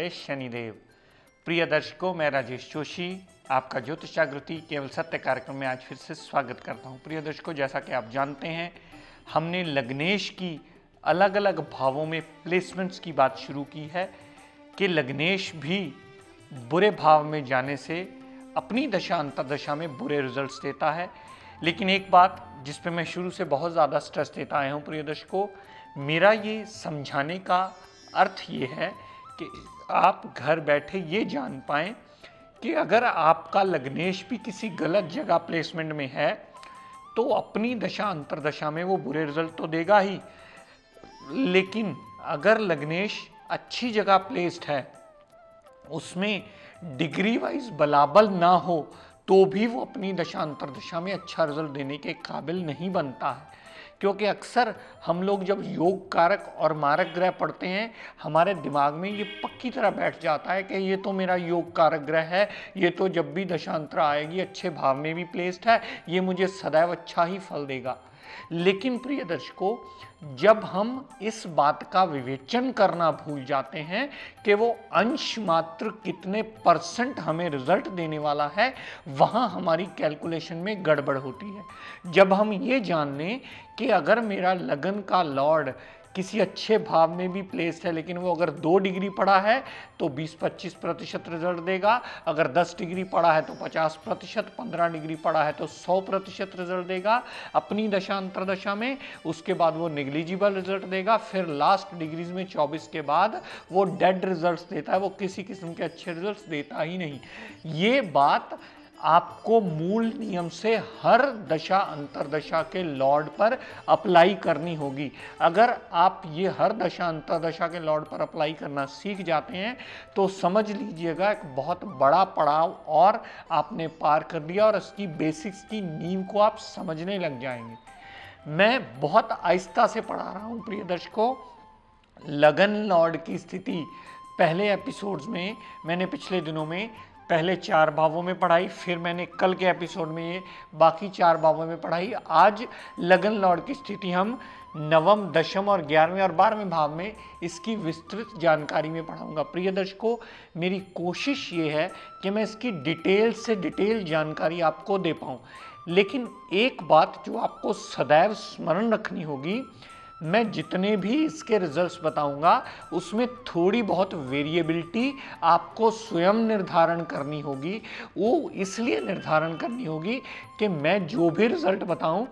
जय शनिदेव। प्रिय दर्शकों, मैं राजेश जोशी आपका ज्योतिष जागृति केवल सत्य कार्यक्रम में आज फिर से स्वागत करता हूं। प्रिय दर्शकों, जैसा कि आप जानते हैं, हमने लग्नेश की अलग अलग भावों में प्लेसमेंट्स की बात शुरू की है कि लग्नेश भी बुरे भाव में जाने से अपनी दशा अंतर्दशा में बुरे रिजल्ट्स देता है। लेकिन एक बात जिस पे मैं शुरू से बहुत ज़्यादा स्ट्रेस देता आया हूँ प्रिय दर्शकों, मेरा ये समझाने का अर्थ ये है कि आप घर बैठे ये जान पाएँ कि अगर आपका लग्नेश भी किसी गलत जगह प्लेसमेंट में है तो अपनी दशा अंतर्दशा में वो बुरे रिजल्ट तो देगा ही, लेकिन अगर लग्नेश अच्छी जगह प्लेस्ड है, उसमें डिग्री वाइज बलाबल ना हो तो भी वो अपनी दशा अंतर्दशा में अच्छा रिजल्ट देने के काबिल नहीं बनता है। क्योंकि अक्सर हम लोग जब योग कारक और मारक ग्रह पढ़ते हैं, हमारे दिमाग में ये पक्की तरह बैठ जाता है कि ये तो मेरा योग कारक ग्रह है, ये तो जब भी दशांतर आएगी अच्छे भाव में भी प्लेस्ड है, ये मुझे सदैव अच्छा ही फल देगा। लेकिन प्रिय दर्शकों, जब हम इस बात का विवेचन करना भूल जाते हैं कि वो अंश मात्र कितने % हमें रिजल्ट देने वाला है, वहां हमारी कैलकुलेशन में गड़बड़ होती है। जब हम ये जान लें कि अगर मेरा लगन का लॉर्ड किसी अच्छे भाव में भी प्लेस्ड है, लेकिन वो अगर 2 डिग्री पड़ा है तो 20-25% रिजल्ट देगा, अगर 10 डिग्री पड़ा है तो 50%, 15 डिग्री पड़ा है तो 100% रिजल्ट देगा अपनी दशा अंतर्दशा में। उसके बाद वो निग्लिजिबल रिजल्ट देगा, फिर लास्ट डिग्रीज में 24 के बाद वो डेड रिजल्ट्स देता है, वो किसी किस्म के अच्छे रिजल्ट्स देता ही नहीं। ये बात आपको मूल नियम से हर दशा अंतर्दशा के लॉर्ड पर अप्लाई करनी होगी। अगर आप ये हर दशा अंतर्दशा के लॉर्ड पर अप्लाई करना सीख जाते हैं तो समझ लीजिएगा एक बहुत बड़ा पड़ाव और आपने पार कर दिया और इसकी बेसिक्स की नींव को आप समझने लग जाएंगे। मैं बहुत आहिस्ता से पढ़ा रहा हूँ प्रिय दर्शकों। लगन लॉर्ड की स्थिति पहले एपिसोड्स में मैंने पिछले दिनों में पहले 4 भावों में पढ़ाई, फिर मैंने कल के एपिसोड में ये बाकी 4 भावों में पढ़ाई। आज लगन लॉर्ड की स्थिति हम नवम, दशम और 11वें और 12वें भाव में इसकी विस्तृत जानकारी में पढ़ाऊंगा। प्रिय दर्शकों, मेरी कोशिश ये है कि मैं इसकी डिटेल से डिटेल जानकारी आपको दे पाऊँ, लेकिन एक बात जो आपको सदैव स्मरण रखनी होगी, मैं जितने भी इसके रिजल्ट्स बताऊंगा उसमें थोड़ी बहुत वेरिएबिलिटी आपको स्वयं निर्धारण करनी होगी। वो इसलिए निर्धारण करनी होगी कि मैं जो भी रिजल्ट बताऊं,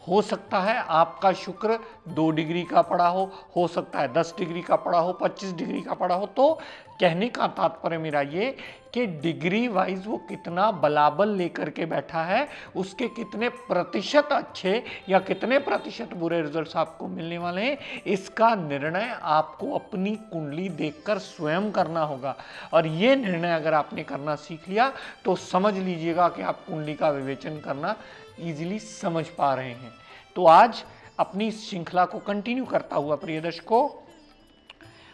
हो सकता है आपका शुक्र 2 डिग्री का पड़ा हो सकता है 10 डिग्री का पड़ा हो, 25 डिग्री का पड़ा हो। तो कहने का तात्पर्य मेरा ये कि डिग्री वाइज वो कितना बलाबल लेकर के बैठा है, उसके कितने प्रतिशत अच्छे या कितने प्रतिशत बुरे रिजल्ट्स आपको मिलने वाले हैं, इसका निर्णय आपको अपनी कुंडली देखकर स्वयं करना होगा। और ये निर्णय अगर आपने करना सीख लिया तो समझ लीजिएगा कि आप कुंडली का विवेचन करना इजीली समझ पा रहे हैं। तो आज अपनी श्रृंखला को कंटिन्यू करता हुआ प्रिय दर्शकों,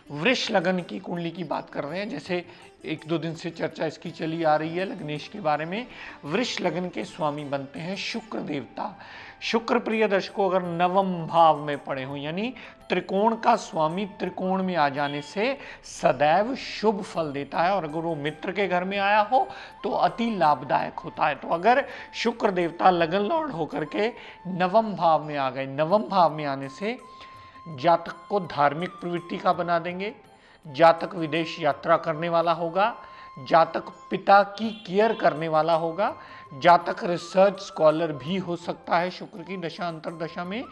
वृष लगन की कुंडली की बात कर रहे हैं। जैसे 1-2 दिन से चर्चा इसकी चली आ रही है लग्नेश के बारे में। वृष लगन के स्वामी बनते हैं शुक्र देवता। शुक्र प्रिय दर्शकों अगर नवम भाव में पड़े हो, यानी त्रिकोण का स्वामी त्रिकोण में आ जाने से सदैव शुभ फल देता है, और अगर वो मित्र के घर में आया हो तो अति लाभदायक होता है। तो अगर शुक्र देवता लगन लॉर्ड होकर के नवम भाव में आ गए, नवम भाव में आने से जातक को धार्मिक प्रवृत्ति का बना देंगे, जातक विदेश यात्रा करने वाला होगा, जातक पिता की केयर करने वाला होगा, जातक रिसर्च स्कॉलर भी हो सकता है शुक्र की दशा अंतर्दशा में,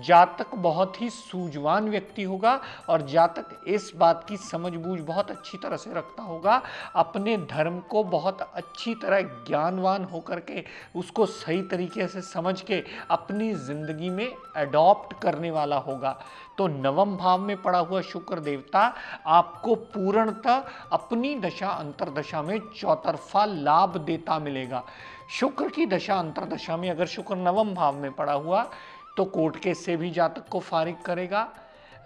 जातक बहुत ही सूझवान व्यक्ति होगा और जातक इस बात की समझबूझ बहुत अच्छी तरह से रखता होगा, अपने धर्म को बहुत अच्छी तरह ज्ञानवान होकर के उसको सही तरीके से समझ के अपनी जिंदगी में अडॉप्ट करने वाला होगा। तो नवम भाव में पड़ा हुआ शुक्र देवता आपको पूर्णतः अपनी दशा अंतर्दशा में चौतरफा लाभ देता मिलेगा। शुक्र की दशा अंतर्दशा में अगर शुक्र नवम भाव में पड़ा हुआ तो कोर्ट केस से भी जातक को फारिग करेगा,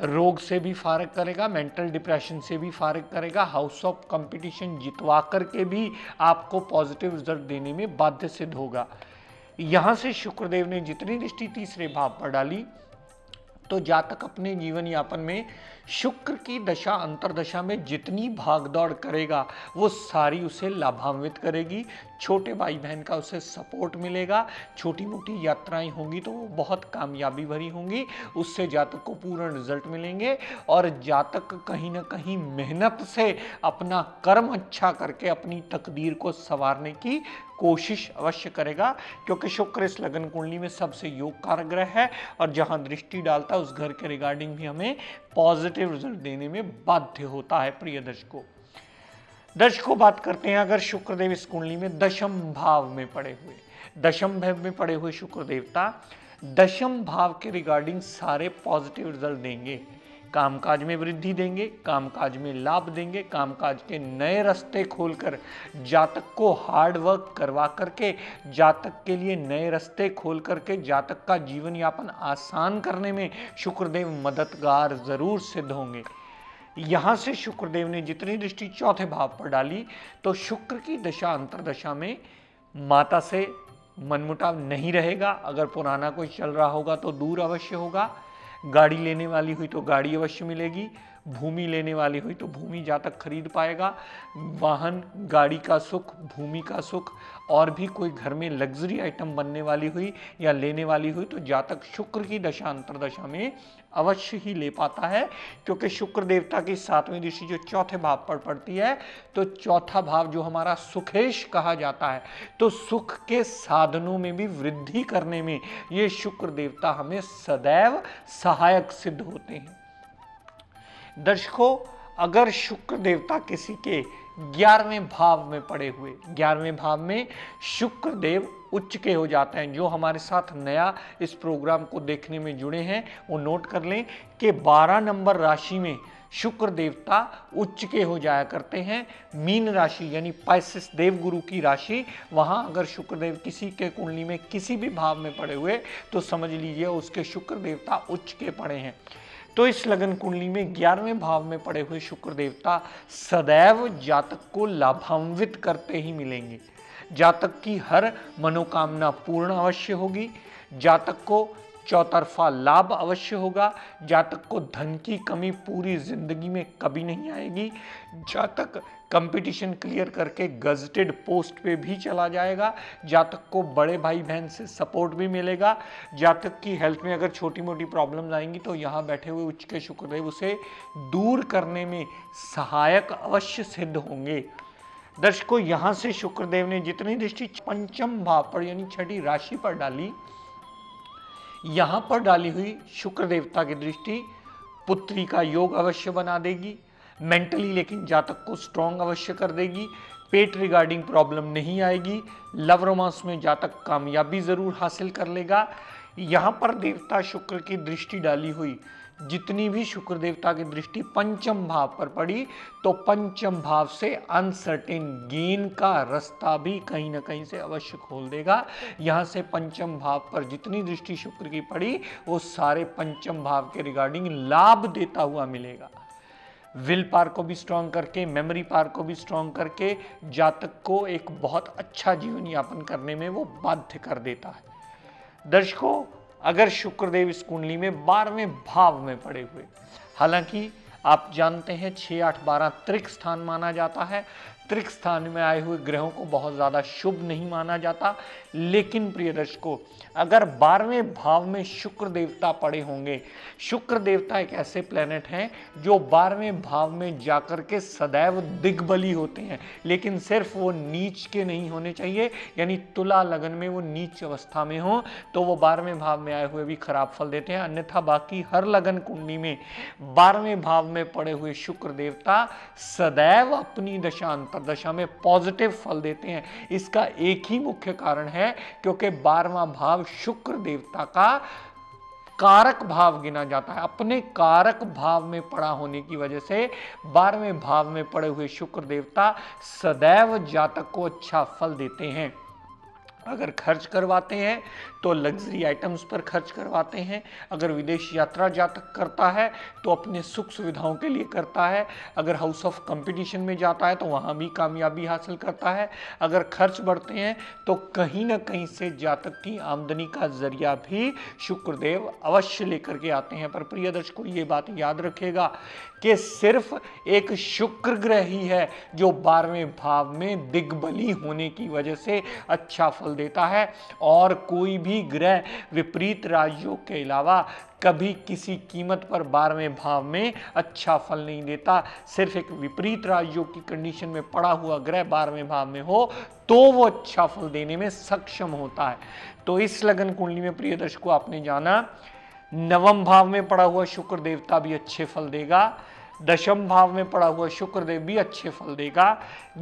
रोग से भी फारिग करेगा, मेंटल डिप्रेशन से भी फारिग करेगा, हाउस ऑफ कंपटीशन जितवा करके भी आपको पॉजिटिव रिजल्ट देने में बाध्य सिद्ध होगा। यहाँ से शुक्रदेव ने जितनी दृष्टि तीसरे भाव पर डाली तो जातक अपने जीवन यापन में शुक्र की दशा अंतर्दशा में जितनी भागदौड़ करेगा वो सारी उसे लाभान्वित करेगी। छोटे भाई बहन का उसे सपोर्ट मिलेगा, छोटी मोटी यात्राएं होंगी तो वो बहुत कामयाबी भरी होंगी, उससे जातक को पूर्ण रिजल्ट मिलेंगे। और जातक कहीं ना कहीं मेहनत से अपना कर्म अच्छा करके अपनी तकदीर को संवारने की कोशिश अवश्य करेगा, क्योंकि शुक्र इस लगन कुंडली में सबसे योग कारक ग्रह है और जहां दृष्टि डालता है उस घर के रिगार्डिंग भी हमें पॉजिटिव रिजल्ट देने में बाध्य होता है। प्रिय दर्शकों बात करते हैं अगर शुक्रदेव इस कुंडली में दशम भाव में पड़े हुए, दशम भाव में पड़े हुए शुक्र देवता दशम भाव के रिगार्डिंग सारे पॉजिटिव रिजल्ट देंगे, कामकाज में वृद्धि देंगे, कामकाज में लाभ देंगे, कामकाज के नए रास्ते खोलकर जातक को हार्ड वर्क करवा करके, जातक के लिए नए रास्ते खोल करके जातक का जीवन यापन आसान करने में शुक्रदेव मददगार जरूर सिद्ध होंगे। यहां से शुक्रदेव ने जितनी दृष्टि चौथे भाव पर डाली तो शुक्र की दशा अंतरदशा में माता से मनमुटाव नहीं रहेगा, अगर पुराना कोई चल रहा होगा तो दूर अवश्य होगा, गाड़ी लेने वाली हुई तो गाड़ी अवश्य मिलेगी, भूमि लेने वाली हुई तो भूमि जातक खरीद पाएगा, वाहन गाड़ी का सुख, भूमि का सुख और भी कोई घर में लग्जरी आइटम बनने वाली हुई या लेने वाली हुई तो जातक शुक्र की दशा अंतरदशा में अवश्य ही ले पाता है, क्योंकि शुक्र देवता की सातवीं दृष्टि जो चौथे भाव पर पड़ती है तो चौथा भाव जो हमारा सुखेश कहा जाता है, तो सुख के साधनों में भी वृद्धि करने में ये शुक्र देवता हमें सदैव सहायक सिद्ध होते हैं। दर्शकों अगर शुक्र देवता किसी के 11वें भाव में पड़े हुए, 11वें भाव में शुक्र देव उच्च के हो जाते हैं, जो हमारे साथ नया इस प्रोग्राम को देखने में जुड़े हैं वो नोट कर लें कि 12 नंबर राशि में शुक्र देवता उच्च के हो जाया करते हैं। मीन राशि यानी पाइसेस देवगुरु की राशि, वहां अगर शुक्रदेव किसी के कुंडली में किसी भी भाव में पड़े हुए तो समझ लीजिए उसके शुक्र देवता उच्च के पड़े हैं। तो इस लगन कुंडली में 11वें भाव में पड़े हुए शुक्र देवता सदैव जातक को लाभान्वित करते ही मिलेंगे, जातक की हर मनोकामना पूर्ण अवश्य होगी, जातक को चौतरफा लाभ अवश्य होगा, जातक को धन की कमी पूरी जिंदगी में कभी नहीं आएगी, जातक कंपटीशन क्लियर करके गजटेड पोस्ट पे भी चला जाएगा, जातक को बड़े भाई बहन से सपोर्ट भी मिलेगा, जातक की हेल्थ में अगर छोटी मोटी प्रॉब्लम्स आएंगी तो यहाँ बैठे हुए उच्च के शुक्रदेव उसे दूर करने में सहायक अवश्य सिद्ध होंगे। दर्शकों यहां से शुक्रदेव ने जितनी दृष्टि पंचम भाव पर यानी छठी राशि पर डाली, यहां पर डाली हुई शुक्र देवता की दृष्टि पुत्री का योग अवश्य बना देगी, मेंटली लेकिन जातक को स्ट्रांग अवश्य कर देगी, पेट रिगार्डिंग प्रॉब्लम नहीं आएगी, लव रोमांस में जातक कामयाबी जरूर हासिल कर लेगा। यहां पर देवता शुक्र की दृष्टि डाली हुई जितनी भी शुक्र देवता की दृष्टि पंचम भाव पर पड़ी तो पंचम भाव से अनसर्टेन गेन का रास्ता भी कहीं ना कहीं से अवश्य खोल देगा। यहां से पंचम भाव पर जितनी दृष्टि शुक्र की पड़ी वो सारे पंचम भाव के रिगार्डिंग लाभ देता हुआ मिलेगा। विल पावर को भी स्ट्रांग करके, मेमोरी पावर को भी स्ट्रांग करके जातक को एक बहुत अच्छा जीवन यापन करने में वो बाध्य कर देता है। दर्शकों अगर शुक्रदेव इस कुंडली में 12वें भाव में पड़े हुए, हालांकि आप जानते हैं 6, 8, 12 त्रिक स्थान माना जाता है, त्रिक स्थान में आए हुए ग्रहों को बहुत ज़्यादा शुभ नहीं माना जाता, लेकिन प्रिय दर्शकों अगर 12वें भाव में शुक्र देवता पड़े होंगे, शुक्र देवता एक ऐसे प्लेनेट हैं जो 12वें भाव में जाकर के सदैव दिग्बली होते हैं, लेकिन सिर्फ वो नीच के नहीं होने चाहिए, यानी तुला लगन में वो नीच अवस्था में हो तो वो 12वें भाव में आए हुए भी खराब फल देते हैं, अन्यथा बाकी हर लगन कुंडली में 12वें भाव में पड़े हुए शुक्र देवता सदैव अपनी दशा में पॉजिटिव फल देते हैं। इसका एक ही मुख्य कारण है क्योंकि 12वां भाव शुक्र देवता का कारक भाव गिना जाता है, अपने कारक भाव में पड़ा होने की वजह से 12वें भाव में पड़े हुए शुक्र देवता सदैव जातक को अच्छा फल देते हैं। अगर खर्च करवाते हैं तो लग्जरी आइटम्स पर खर्च करवाते हैं। अगर विदेश यात्रा जातक करता है तो अपने सुख सुविधाओं के लिए करता है। अगर हाउस ऑफ कंपटीशन में जाता है तो वहाँ भी कामयाबी हासिल करता है। अगर खर्च बढ़ते हैं तो कहीं ना कहीं से जातक की आमदनी का जरिया भी शुक्रदेव अवश्य लेकर के आते हैं। पर प्रिय दर्शकों, ये बात याद रखेगा कि सिर्फ एक शुक्र ग्रह ही है जो 12वें भाव में दिग्बली होने की वजह से अच्छा फल देता है, और कोई भी ग्रह विपरीत राजयोग के अलावा कभी किसी कीमत पर 12वें भाव में अच्छा फल नहीं देता। सिर्फ एक विपरीत राजयोग की कंडीशन में पड़ा हुआ ग्रह 12वें भाव में हो तो वो अच्छा फल देने में सक्षम होता है। तो इस लगन कुंडली में प्रिय दर्शकों, आपने जाना 9वें भाव में पड़ा हुआ शुक्र देवता भी अच्छे फल देगा, 10वें भाव में पड़ा हुआ शुक्र देव भी अच्छे फल देगा,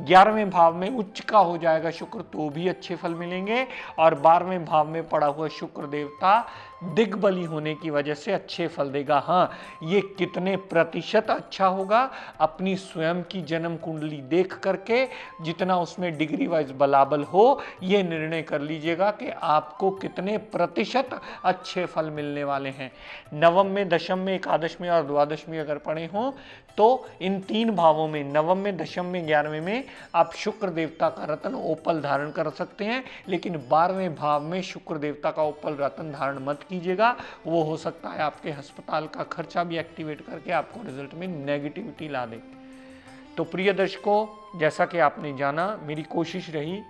11वें भाव में उच्च का हो जाएगा शुक्र तो भी अच्छे फल मिलेंगे, और 12वें भाव में पड़ा हुआ शुक्र देवता दिग्बली होने की वजह से अच्छे फल देगा। हाँ, ये कितने प्रतिशत अच्छा होगा अपनी स्वयं की जन्म कुंडली देख करके, जितना उसमें डिग्री वाइज बलाबल हो, ये निर्णय कर लीजिएगा कि आपको कितने प्रतिशत अच्छे फल मिलने वाले हैं। नवम में, दशम में, एकादश में और द्वादश में अगर पढ़े हों तो इन 3 भावों में, नवम में, दशम में, 11वें में आप शुक्र देवता का रत्न ओपल धारण कर सकते हैं। लेकिन 12वें भाव में शुक्र देवता का ओपल रत्न धारण मत कीजिएगा, वो हो सकता है आपके अस्पताल का खर्चा भी एक्टिवेट करके आपको रिजल्ट में नेगेटिविटी ला दे। तो प्रिय दर्शकों, जैसा कि आपने जाना, मेरी कोशिश रही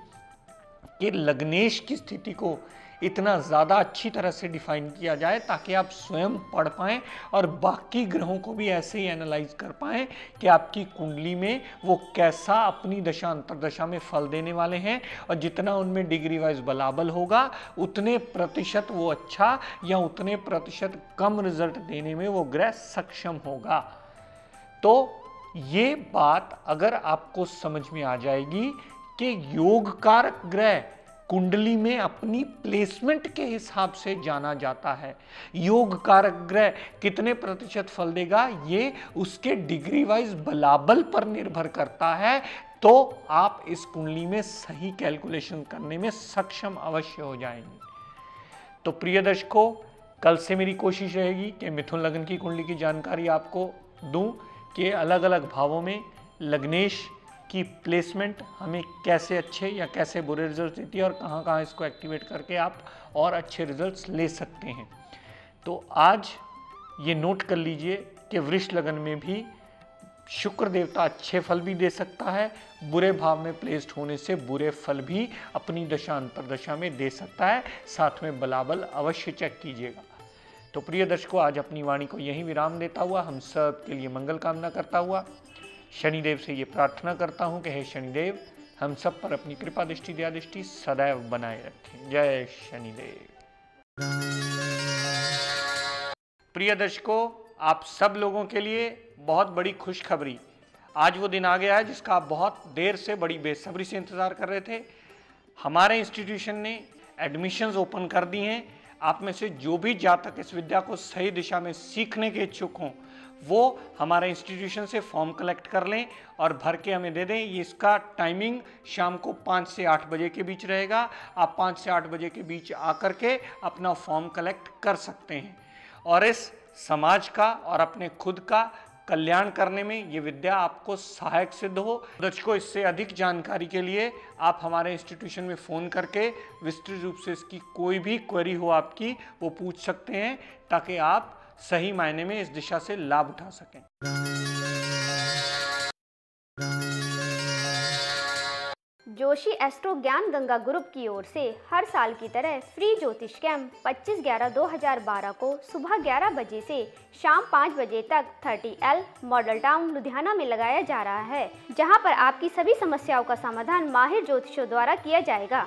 कि लग्नेश की स्थिति को इतना ज़्यादा अच्छी तरह से डिफाइन किया जाए ताकि आप स्वयं पढ़ पाएँ और बाकी ग्रहों को भी ऐसे ही एनालाइज कर पाएँ कि आपकी कुंडली में वो कैसा अपनी दशा अंतरदशा में फल देने वाले हैं, और जितना उनमें डिग्री वाइज बलाबल होगा उतने प्रतिशत वो अच्छा या उतने प्रतिशत कम रिजल्ट देने में वो ग्रह सक्षम होगा। तो ये बात अगर आपको समझ में आ जाएगी कि योग कारक ग्रह कुंडली में अपनी प्लेसमेंट के हिसाब से जाना जाता है, योग कारक ग्रह कितने प्रतिशत फल देगा ये उसके डिग्री वाइज बलाबल पर निर्भर करता है। तो आप इस कुंडली में सही कैलकुलेशन करने में सक्षम अवश्य हो जाएंगे। तो प्रिय दर्शकों, कल से मेरी कोशिश रहेगी कि मिथुन लग्न की कुंडली की जानकारी आपको दूं कि अलग अलग भावों में लग्नेश की प्लेसमेंट हमें कैसे अच्छे या कैसे बुरे रिजल्ट देती है और कहाँ कहाँ इसको एक्टिवेट करके आप और अच्छे रिजल्ट्स ले सकते हैं। तो आज ये नोट कर लीजिए कि वृष लगन में भी शुक्र देवता अच्छे फल भी दे सकता है, बुरे भाव में प्लेस्ड होने से बुरे फल भी अपनी दशा अंतरदशा में दे सकता है। साथ में बलाबल अवश्य चेक कीजिएगा। तो प्रिय दर्शकों, आज अपनी वाणी को यहीं विराम देता हुआ हम सब के लिए मंगल कामना करता हुआ शनिदेव से ये प्रार्थना करता हूँ कि हे शनिदेव, हम सब पर अपनी कृपा दृष्टि दया दृष्टि सदैव बनाए रखें। जय शनिदेव। प्रिय दर्शकों, आप सब लोगों के लिए बहुत बड़ी खुशखबरी, आज वो दिन आ गया है जिसका आप बहुत देर से बड़ी बेसब्री से इंतजार कर रहे थे। हमारे इंस्टीट्यूशन ने एडमिशंस ओपन कर दी हैं। आप में से जो भी जातक इस विद्या को सही दिशा में सीखने के इच्छुक हों वो हमारे इंस्टीट्यूशन से फॉर्म कलेक्ट कर लें और भर के हमें दे दें। ये इसका टाइमिंग शाम को 5 से 8 बजे के बीच रहेगा। आप 5 से 8 बजे के बीच आकर के अपना फॉर्म कलेक्ट कर सकते हैं और इस समाज का और अपने खुद का कल्याण करने में ये विद्या आपको सहायक सिद्ध हो। दर्शकों, इससे अधिक जानकारी के लिए आप हमारे इंस्टीट्यूशन में फ़ोन करके विस्तृत रूप से इसकी कोई भी क्वेरी हो आपकी वो पूछ सकते हैं ताकि आप सही मायने में इस दिशा से लाभ उठा सकें। जोशी एस्ट्रो ज्ञान गंगा ग्रुप की ओर से हर साल की तरह फ्री ज्योतिष कैंप 25/11/2012 को सुबह 11 बजे से शाम 5 बजे तक 30L मॉडल टाउन लुधियाना में लगाया जा रहा है, जहां पर आपकी सभी समस्याओं का समाधान माहिर ज्योतिषियों द्वारा किया जाएगा।